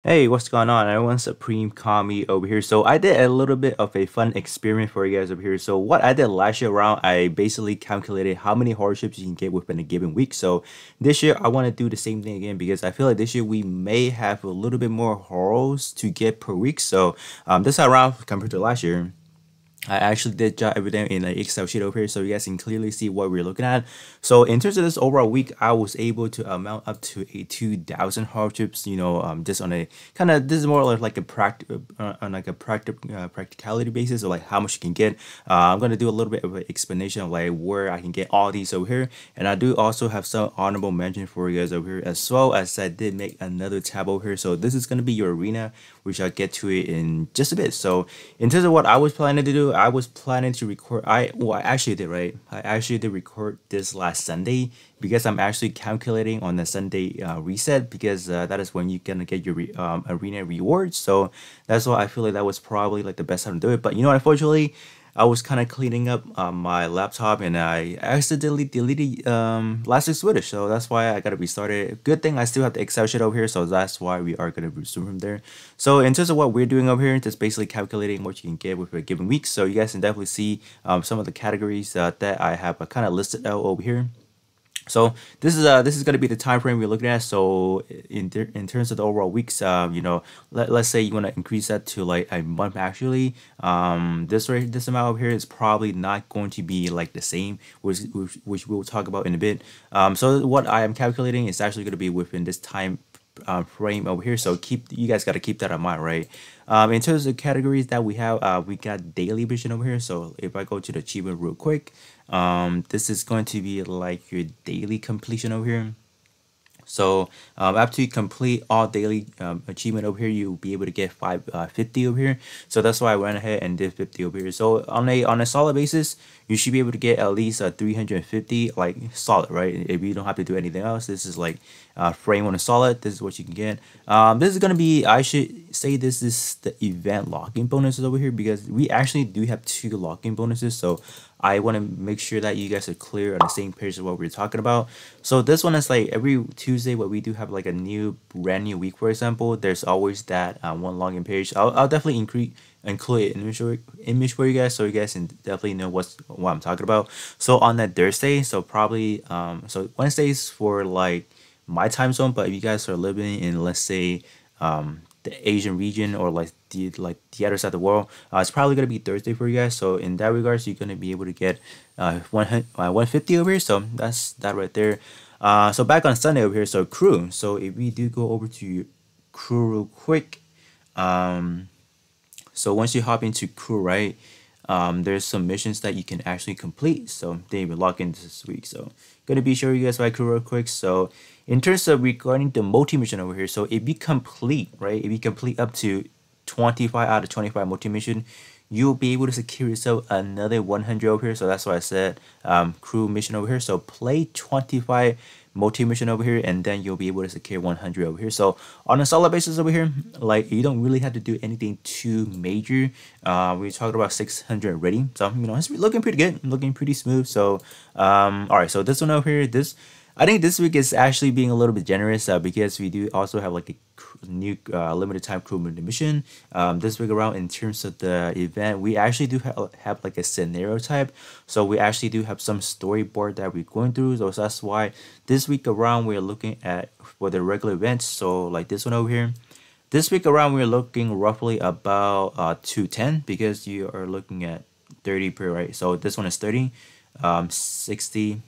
Hey, what's going on? Everyone, Supreme Kami over here. So I did a little bit of a fun experiment for you guys over here. So what I did last year around, I basically calculated how many hardships you can get within a given week. So this year I want to do the same thing again because I feel like this year we may have a little bit more horrors to get per week. So this time around compared to last year. I actually did jot everything in an Excel sheet over here so you guys can clearly see what we're looking at. So in terms of this overall week, I was able to amount up to a 2,000 hardships, just on a kind of, this is more like a on like a practicality basis, or like how much you can get. I'm going to do a little bit of an explanation of like where I can get all these over here. And I do also have some honorable mention for you guys over here, as well as I did make another tab over here. So this is going to be your arena, which I'll get to it in just a bit. So in terms of what I was planning to do, I was planning to record. I actually did, right. I actually did record this last Sunday because I'm actually calculating on the Sunday reset, because that is when you're gonna get your arena rewards. So that's why I feel like that was probably like the best time to do it. But unfortunately, I was kind of cleaning up my laptop and I accidentally deleted last week's footage, so that's why I gotta restart it. Good thing I still have the Excel sheet over here, so that's why we are gonna resume from there. So in terms of what we're doing over here, just basically calculating what you can get with a given week. So you guys can definitely see some of the categories that I have kind of listed out over here. So this is going to be the time frame we're looking at. So in terms of the overall weeks, let's say you want to increase that to like a month. Actually, this amount over here is probably not going to be like the same, which we'll talk about in a bit. So what I am calculating is actually going to be within this time frame over here. So you guys got to keep that in mind, right? In terms of categories that we have, we got daily vision over here. So if I go to the achievement real quick, this is going to be like your daily completion over here. So after you complete all daily achievement over here, you'll be able to get 50 over here. So that's why I went ahead and did 50 over here. So on a solid basis, you should be able to get at least 350 like solid, right? If you don't have to do anything else, this is like frame on a solid. This is what you can get. This is gonna be, I should say, this is the event locking bonuses over here, because we actually do have two locking bonuses. So I want to make sure that you guys are clear on the same page of what we're talking about. So this one is like every Tuesday where we do have like a brand new week, for example. There's always that one login page. I'll definitely include an image for you guys, so you guys can definitely know what I'm talking about. So on that Thursday, so probably so Wednesdays for like my time zone, but if you guys are living in, let's say, the Asian region, or like the other side of the world, it's probably gonna be Thursday for you guys. So in that regards, you're gonna be able to get 150 over here. So that's that right there. So back on Sunday over here, so crew. So if we do go over to crew real quick, so once you hop into crew, right, there's some missions that you can actually complete. So they will log in this week. So gonna be showing you guys my crew real quick. So in terms of regarding the multi mission over here, so if you complete, right, if you complete up to 25 out of 25 multi mission, you'll be able to secure yourself another 100 over here. So that's why I said crew mission over here. So play 25 multi mission over here, and then you'll be able to secure 100 over here. So on a solid basis over here, like, you don't really have to do anything too major. We talked about 600 already, so it's looking pretty good, looking pretty smooth. So all right, so this one over here, I think this week is actually being a little bit generous, because we do also have like a new limited time crew mission. This week around, in terms of the event, we actually do have like a scenario type. So we actually do have some storyboard that we're going through. So that's why this week around we're looking at for the regular events. So like this one over here. This week around we're looking roughly about 210, because you are looking at 30 per, right? So this one is 30, 60.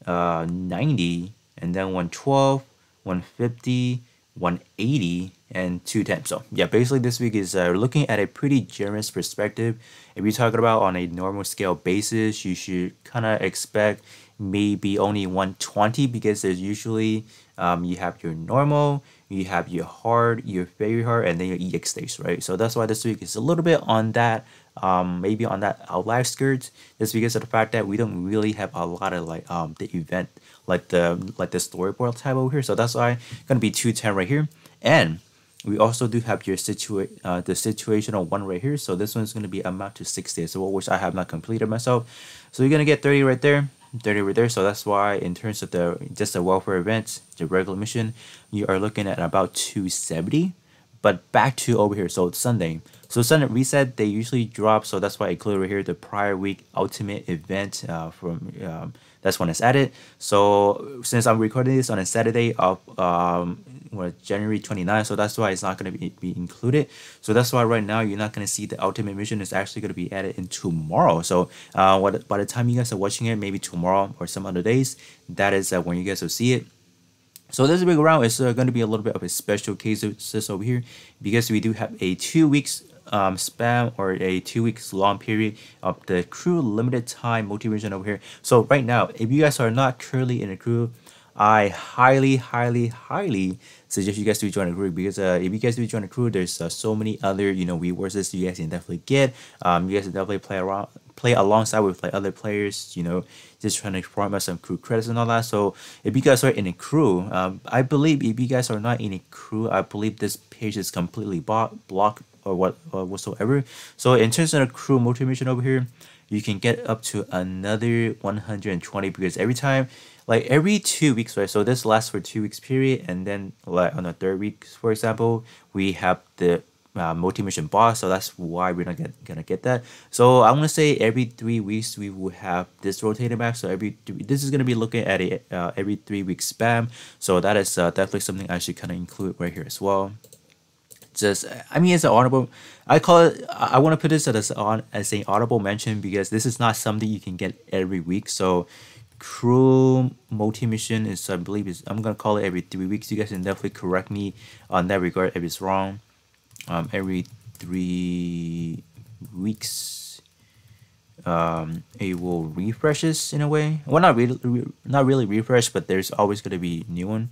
90, and then 112, 150, 180, and 210. So yeah, basically this week is looking at a pretty generous perspective. If you're talking about on a normal scale basis, you should kind of expect maybe only 120, because there's usually you have your normal, you have your hard, your very hard, and then your EX stage, right? So that's why this week is a little bit on that, maybe on that outlier skirts, just because of the fact that we don't really have a lot of like the event, like the storyboard type over here. So that's why it's gonna be 210 right here. And we also do have your the situational one right here. So this one's gonna be amount to 60, so which I have not completed myself. So you're gonna get 30 right there. 30 right there. So that's why in terms of just the welfare events, the regular mission, you are looking at about 270. But back to over here, so Sunday. So Sunday reset, they usually drop, so that's why I included right here the prior week ultimate event from that's when it's added. So since I'm recording this on a Saturday of January 29th, so that's why it's not going to be included. So that's why right now you're not going to see the ultimate mission is actually going to be added in tomorrow. So by the time you guys are watching it, maybe tomorrow or some other days, that is when you guys will see it. So this big round is going to be a little bit of a special case over here because we do have a 2 weeks span or a 2 weeks long period of the crew limited time motivation over here. So right now, if you guys are not currently in a crew, I highly suggest you guys to join a crew because if you guys do join a crew, there's so many other rewards you guys can definitely get. You guys can definitely play alongside with like other players, just trying to farm out some crew credits and all that. So if you guys are in a crew, I believe if you guys are not in a crew, I believe this page is completely blocked or whatsoever. So in terms of the crew motivation over here, you can get up to another 120 because every 2 weeks, right? So this lasts for 2 weeks period, and then like on the third week, for example, we have the motivation boss, so that's why we're not gonna get that. So I'm gonna say every 3 weeks we will have this rotating back. So this is gonna be looking at a every 3 week spam. So that is definitely something I should kind of include right here as well. Just I mean, it's an honorable. I call it. I want to put this as an honorable mention because this is not something you can get every week. So crew multi mission is, I believe, I'm gonna call it every 3 weeks. You guys can definitely correct me on that regard if it's wrong. Every 3 weeks, it will refreshes in a way. Well, not really refresh, but there's always gonna be new one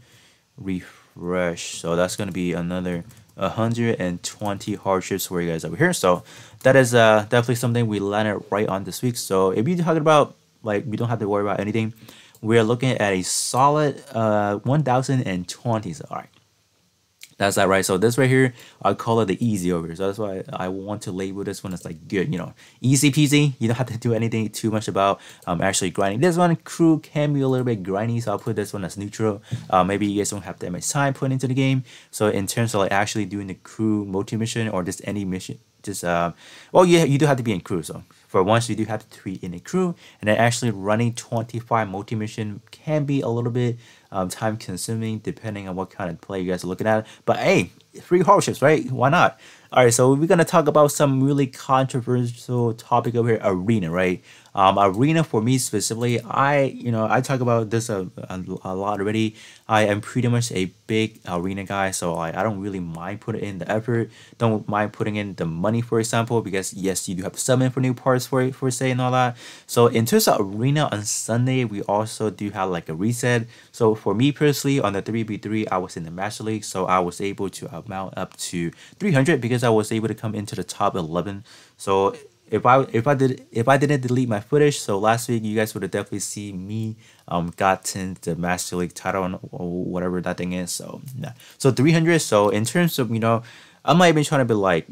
refresh. So that's gonna be another 120 hardships for you guys over here. So that is definitely something we landed right on this week. So if you're talking about like we don't have to worry about anything, we're looking at a solid 1020. So all right, that's that, right? So this right here, I call it the easy over here. So that's why I want to label this one as like good, easy peasy. You don't have to do anything too much about actually grinding. This one crew can be a little bit grindy, so I'll put this one as neutral. Maybe you guys don't have that much time put into the game. So in terms of like actually doing the crew multi mission or just any mission, just well, you do have to be in crew. So for once, you do have to be in a crew, and then actually running 25 multi mission can be a little bit time consuming depending on what kind of play you guys are looking at. But hey, free hardships, right? Why not? All right, so we're gonna talk about some really controversial topic over here, arena, right? Arena for me specifically, I talk about this a lot already. I am pretty much a big arena guy, so I don't really mind putting in the effort. Don't mind putting in the money, for example, because yes, you do have to summon for new parts for say and all that. So in terms of arena on Sunday, we also do have like a reset. So for me personally, on the 3v3, I was in the Master League, so I was able to amount up to 300 because I was able to come into the top 11. So if I didn't delete my footage, so last week you guys would have definitely seen me gotten the Master League title or whatever that thing is. So yeah, so 300. So in terms of I'm not even trying to be like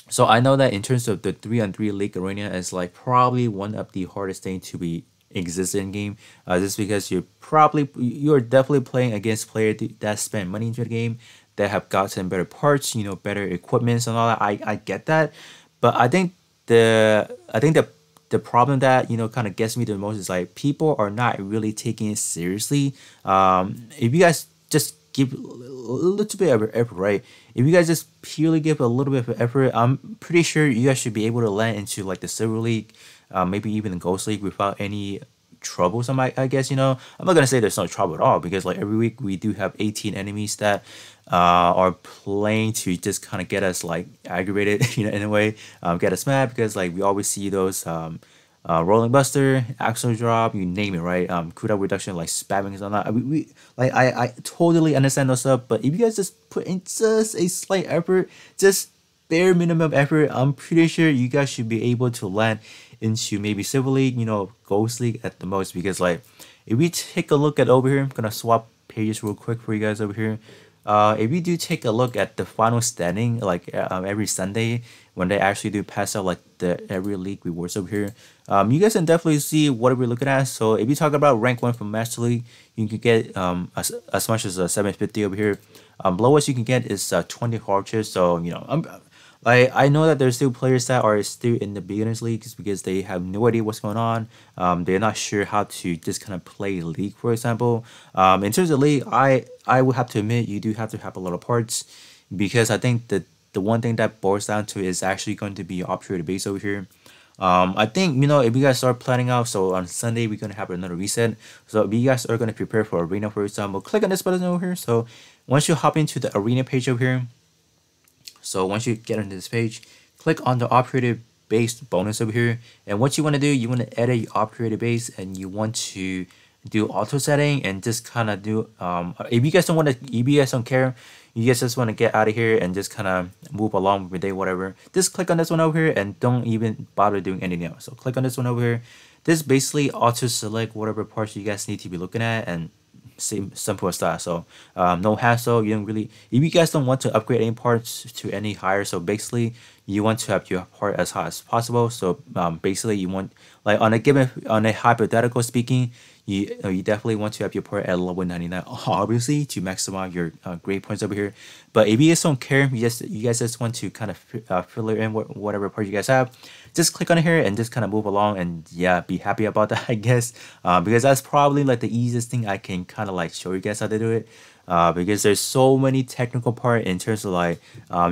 so I know that in terms of the 3-on-3 league arena is like probably one of the hardest thing to be exist in game. Just because you're definitely playing against players that spend money into the game, that have gotten better parts, better equipments and all that. I get that. But I think the problem that kind of gets me the most is like people are not really taking it seriously. If you guys just give a little bit of effort, right? If you guys just purely give a little bit of effort, I'm pretty sure you guys should be able to land into like the Silver League, maybe even the Ghost League without any troublesome. I guess I'm not gonna say there's no trouble at all because like every week we do have 18 enemies that are playing to just kind of get us like aggravated in a way, get us mad because like we always see those rolling buster, axle drop, you name it, right? Kuda reduction, like spamming and all that. I totally understand those stuff, but if you guys just put in just a slight effort, just bare minimum effort, I'm pretty sure you guys should be able to land into maybe Silver League, Ghost League at the most. Because like if we take a look at over here, I'm gonna swap pages real quick for you guys over here. If you do take a look at the final standing, like every Sunday when they actually do pass out like the every league rewards over here, you guys can definitely see what we're looking at. So if you talk about rank 1 from Master League, you can get as much as 750 over here. lowest you can get is 20 hardships. So I know that there's still players that are still in the beginners leagues because they have no idea what's going on. They're not sure how to just kind of play league, for example. In terms of league, I would have to admit you do have to have a lot of parts because I think that the one thing that boils down to is actually going to be your operator base over here. I think if you guys start planning out, so on Sunday we're gonna have another reset. So if you guys are gonna prepare for arena, for example, click on this button over here. So once you hop into the arena page over here, so once you get into this page, click on the operator base bonus over here. And what you want to do, you want to edit your operator base and you want to do auto setting and just kind of do if you guys don't want to, if you guys don't care, you guys just want to get out of here and just kind of move along with the day, whatever, just click on this one over here and don't even bother doing anything else. So click on this one over here. This basically auto select whatever parts you guys need to be looking at, and same simple as that. So no hassle. You don't really, if you guys don't want to upgrade any parts to any higher, so basically you want to have your part as high as possible. So basically you want, like on a hypothetical speaking, you definitely want to have your part at level 99, obviously, to maximize your grade points over here. But if you guys don't care, you guys just want to kind of fill in whatever part you guys have, just click on here and just kind of move along, and yeah, be happy about that, I guess, because that's probably like the easiest thing I can kind of like show you guys how to do it. Because there's so many technical part in terms of like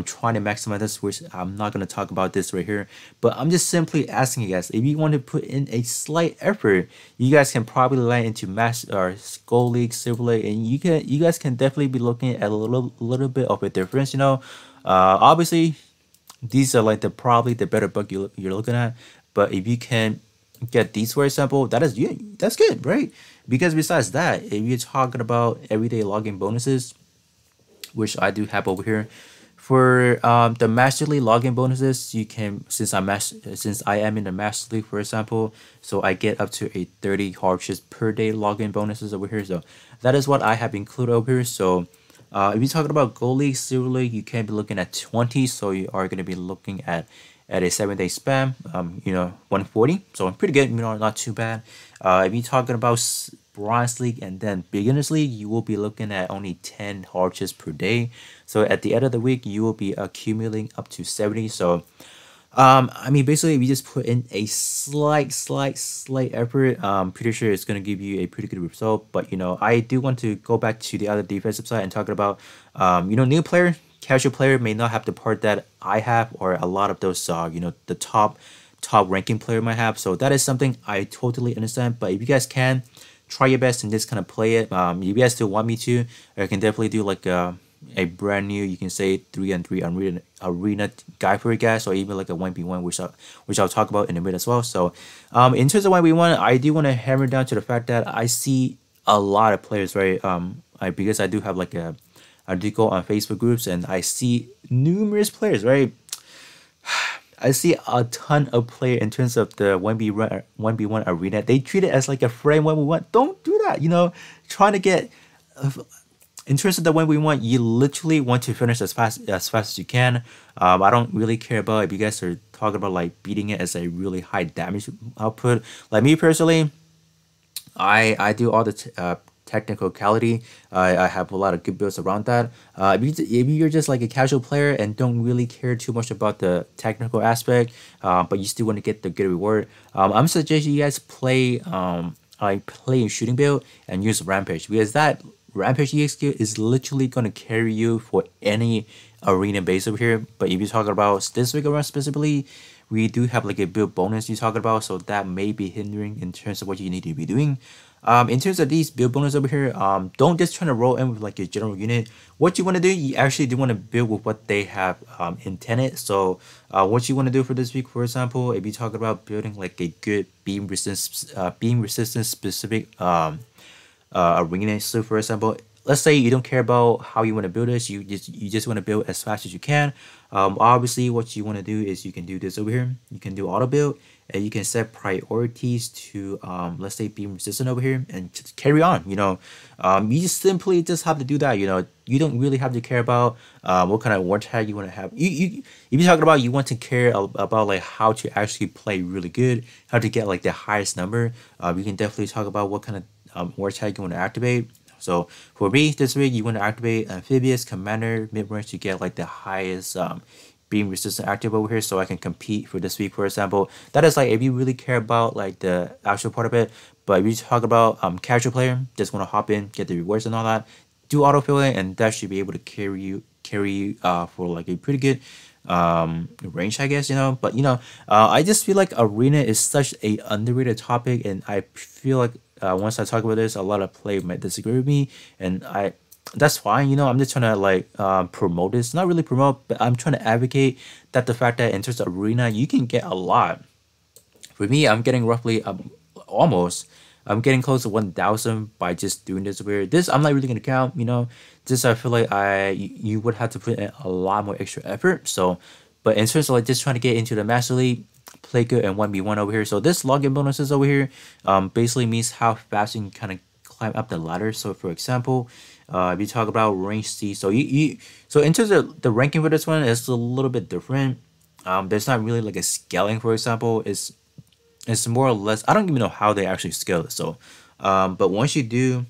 trying to maximize this, which I'm not going to talk about this right here, but I'm just simply asking you guys, if you want to put in a slight effort, you guys can probably land into Master or Gold League, Silver League, and you guys can definitely be looking at a little bit of a difference. Obviously these are like probably the better book you're looking at, but if you can get these, for example, that's good, right? Because besides that, if you're talking about everyday login bonuses, which I do have over here, for the Master League login bonuses, you can, since I am in the Master League, for example, so I get up to a 30 hardships per day login bonuses over here. So that is what I have included over here. So if you're talking about Gold League, Silver League, you can be looking at 20. So you are going to be looking at a 7-day spam, 140. So pretty good, not too bad. If you're talking about Bronze League and then Beginners League, you will be looking at only 10 hardships per day. So at the end of the week, you will be accumulating up to 70. So I mean, basically, if you just put in a slight effort, pretty sure it's going to give you a pretty good result. But, I do want to go back to the other defensive side and talk about, new player, casual player may not have the part that I have, or a lot of those, the top ranking player might have. So that is something I totally understand. But if you guys can, try your best and just kind of play it. If you guys still want me to, I can definitely do like a brand new, you can say 3-on-3 arena guide for you guys, or even like a 1v1, which I'll talk about in a bit as well. So in terms of 1v1, I do want to hammer down to the fact that I see a lot of players, right? Because I do have like a article on Facebook groups, and I see numerous players, right? I see a ton of players in terms of the 1v1 arena. They treat it as like a friend 1v1. Don't do that, trying to get in terms of the 1v1, you literally want to finish as fast as you can. I don't really care about if you guys are talking about like beating it as a really high damage output. Like me personally, I do all the technicality. I have a lot of good builds around that. If you're just like a casual player and don't really care too much about the technical aspect, but you still want to get the good reward, I'm suggesting you guys play a shooting build and use Rampage, because that Rampage EX is literally going to carry you for any arena base over here. But if you're talking about this week around specifically, we do have like a build bonus you're talking about, so that may be hindering in terms of what you need to be doing. In terms of these build bonus over here, don't just try to roll in with like your general unit. What you want to do, you actually do want to build with what they have intended. So what you want to do for this week, for example, if you talk about building like a good beam resistance specific arena, so for example, let's say you don't care about how you want to build this, you just want to build as fast as you can. Obviously what you want to do is you can do this over here. You can do auto build, and you can set priorities to let's say beam resistant over here, and just carry on. You just simply just have to do that. You don't really have to care about what kind of war tag you want to have. If you're talking about, you want to care about like how to actually play really good, how to get like the highest number, you can definitely talk about what kind of war tag you want to activate. So for me, this week you want to activate Amphibious Commander mid-range to get like the highest beam resistant active over here, so I can compete for this week, for example. That is like if you really care about like the actual part of it. But if you talk about casual player, just want to hop in, get the rewards and all that, do autofilling, and that should be able to carry you for like a pretty good range, I guess, but I just feel like arena is such a underrated topic, and I feel like once I talk about this, a lot of players might disagree with me, and that's fine. I'm just trying to like promote this, not really promote, but I'm trying to advocate that the fact that in terms of arena you can get a lot. For me, I'm getting roughly almost I'm getting close to 1,000 by just doing this weird. This I'm not really gonna count, This I feel like you would have to put in a lot more extra effort. So, but in terms of like just trying to get into the Master League, play good and 1v1 over here. So this login bonuses over here, basically means how fast you can kind of climb up the ladder. So for example, if you talk about range C, so so in terms of the ranking for this one, it's a little bit different. There's not really like a scaling, for example. It's more or less, I don't even know how they actually scale it. So, but once you do,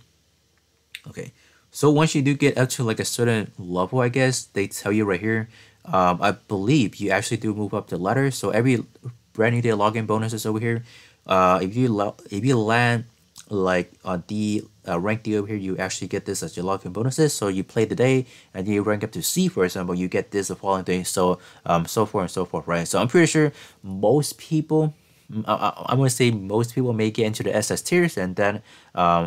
okay, so once you do get up to like a certain level, I guess they tell you right here. I believe you actually do move up the ladder. So every brand new day login bonuses over here. If you land like on the rank D over here, you actually get this as your login bonuses. So you play the day and you rank up to C, for example, you get this the following day. So so forth and so forth, right? So I'm pretty sure most people, I'm gonna say most people may get into the SS tiers, and then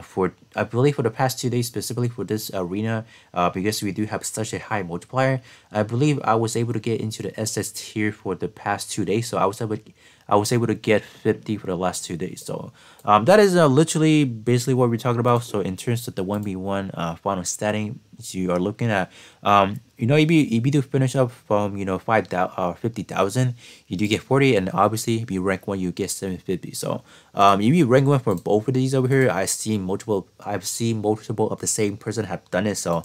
for I believe for the past 2 days specifically for this arena, because we do have such a high multiplier, I believe I was able to get into the SS tier for the past 2 days. So I was able to get 50 for the last 2 days. So that is literally basically what we're talking about. So in terms of the 1v1 final statting, you are looking at if you do finish up from 50,000, you do get 40, and obviously if you rank 1 you get 750. So if you rank 1 for both of these over here, I've seen multiple of the same person have done it. So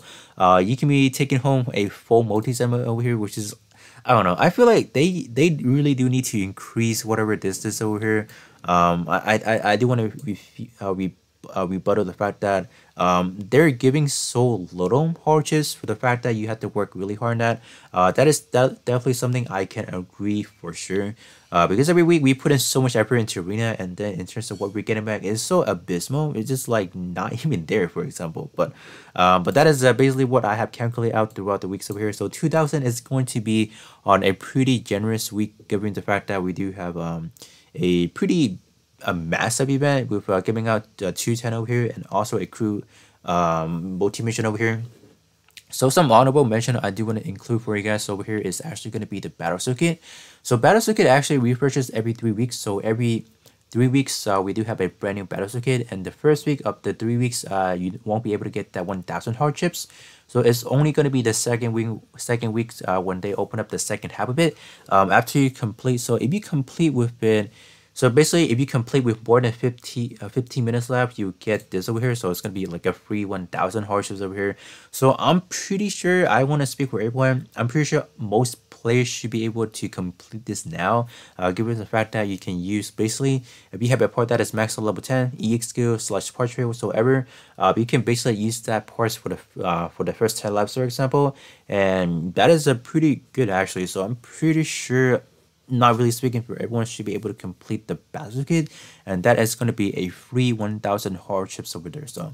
you can be taking home a full multi-sum over here, which is, I don't know. I feel like they really do need to increase whatever distance over here. I do want to rebuttal the fact that they're giving so little hardships for the fact that you have to work really hard on that. That is definitely something I can agree for sure. Because every week we put in so much effort into arena, and then in terms of what we're getting back is so abysmal. It's just like not even there, for example. But that is basically what I have calculated out throughout the weeks over here. So 2,000 is going to be on a pretty generous week, given the fact that we do have a pretty a massive event with giving out 210 over here, and also a crew multi-mission over here. So some honorable mention I do want to include for you guys over here is actually going to be the battle circuit. So battle circuit actually refreshes every 3 weeks. So every 3 weeks we do have a brand new battle circuit, and the first week of the 3 weeks you won't be able to get that 1,000 hardships. So it's only going to be the second week when they open up the second half of it, after you complete. So if you complete within, so basically, if you complete with more than 15 minutes left, you get this over here. So it's going to be like a free 1,000 hardships over here. So I'm pretty sure, I want to speak for everyone, I'm pretty sure most players should be able to complete this now, given the fact that you can use, basically, if you have a part that is max level 10, EX skill / part trade whatsoever, you can basically use that parts for the first 10 laps, for example, and that is a pretty good actually. So I'm pretty sure, not really speaking for everyone, should be able to complete the battle circuit, and that is going to be a free 1,000 hardships over there. So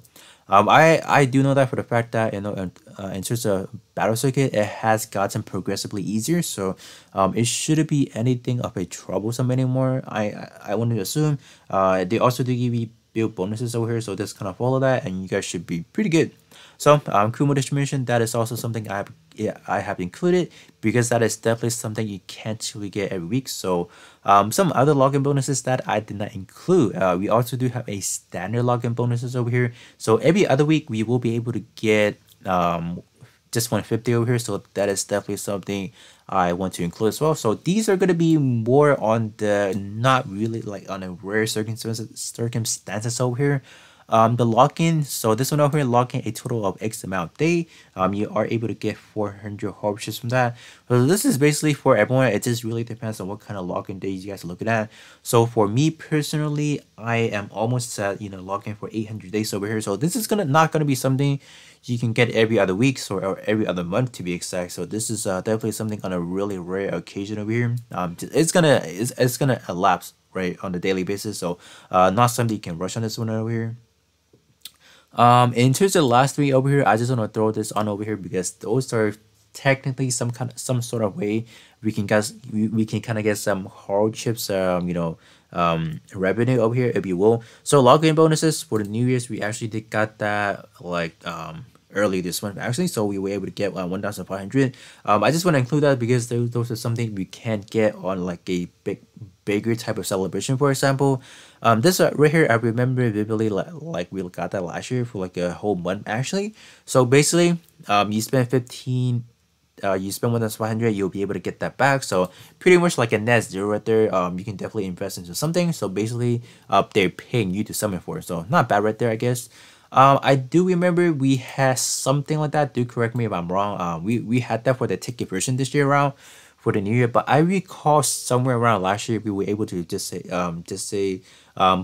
I do know that for the fact that in terms of battle circuit, it has gotten progressively easier. So it shouldn't be anything of a troublesome anymore. I want to assume they also do give you build bonuses over here, so just kind of follow that and you guys should be pretty good. So Kumo distribution, that is also something I have included, because that is definitely something you can't really get every week. So some other login bonuses that I did not include, we also do have a standard login bonuses over here. So every other week we will be able to get just 150 over here. So that is definitely something I want to include as well. So these are going to be more on the, not really like on a rare circumstances over here. The lock-in, so this one over here, lock-in a total of X amount of day. You are able to get 400 harvests from that. So this is basically for everyone. It just really depends on what kind of lock-in days you guys are looking at. So for me personally, I am almost at, you know, lock-in for 800 days over here. So this is not gonna be something you can get every other week, or every other month to be exact. So this is definitely something on a really rare occasion over here. It's gonna elapse right on a daily basis. So not something you can rush on this one over here. In terms of the last three over here, I just want to throw this on over here because those are technically some sort of way we can kind of get some hardships, revenue over here, if you will. So login bonuses for the New Year's, we actually did got that like early this month actually, so we were able to get 1,500. I just want to include that because those are something we can't get on like a bigger type of celebration. For example, this right here, I remember vividly, like we got that last year for like a whole month actually. So basically, you spend 15, you spend 1,500, you'll be able to get that back. So pretty much like a net zero right there. You can definitely invest into something. So basically, they're paying you to summon for it. So not bad right there, I guess. I do remember we had something like that. Do correct me if I'm wrong. We had that for the ticket version this year around for the New Year, but I recall somewhere around last year we were able to just say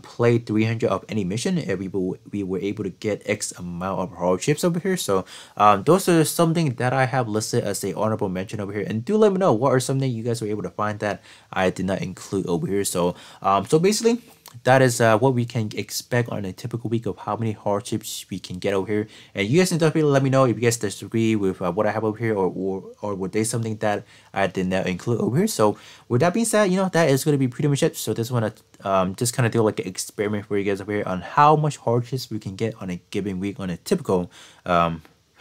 play 300 of any mission, and we were able to get X amount of hardships over here. So those are something that I have listed as a honorable mention over here, and do let me know what are something you guys were able to find that I did not include over here. So so basically, that is what we can expect on a typical week of how many hardships we can get over here. And you guys can definitely let me know if you guys disagree with what I have over here, or were there something that I did not include over here. So with that being said, that is going to be pretty much it. So this one just kind of do like an experiment for you guys over here on how much hardships we can get on a given week on a typical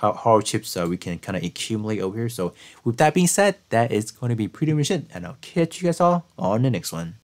hardships we can kind of accumulate over here. So with that being said, that is going to be pretty much it, and I'll catch you guys all on the next one.